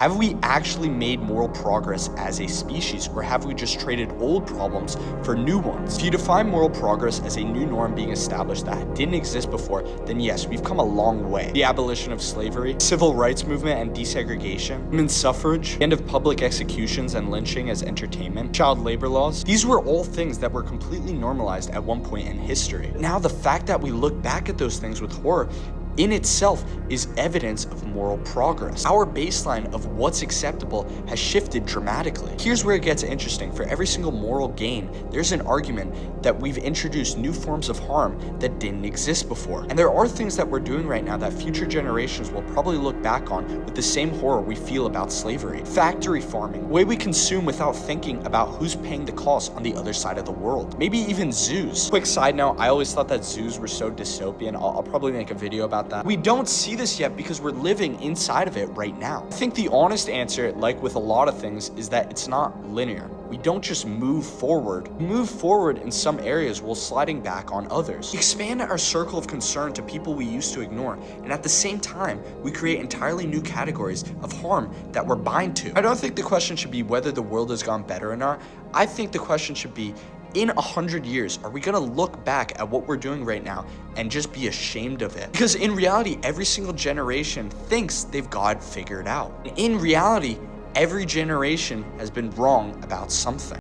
Have we actually made moral progress as a species, or have we just traded old problems for new ones? If you define moral progress as a new norm being established that didn't exist before, then yes, we've come a long way. The abolition of slavery, civil rights movement and desegregation, women's suffrage, the end of public executions and lynching as entertainment, child labor laws, these were all things that were completely normalized at one point in history. Now, the fact that we look back at those things with horror in itself is evidence of moral progress. Our baseline of what's acceptable has shifted dramatically. Here's where it gets interesting. For every single moral gain, there's an argument that we've introduced new forms of harm that didn't exist before. And there are things that we're doing right now that future generations will probably look back on with the same horror we feel about slavery. Factory farming, the way we consume without thinking about who's paying the cost on the other side of the world. Maybe even zoos. Quick side note, I always thought that zoos were so dystopian. I'll probably make a video about that. We don't see this yet because we're living inside of it right now. I think the honest answer, like with a lot of things, is that it's not linear. We don't just move forward. We move forward in some areas while sliding back on others. We expand our circle of concern to people we used to ignore, and at the same time, we create entirely new categories of harm that we're bind to. I don't think the question should be whether the world has gone better or not. I think the question should be, in 100 years, are we gonna look back at what we're doing right now and just be ashamed of it? Because in reality, every single generation thinks they've got it figured out. In reality, every generation has been wrong about something.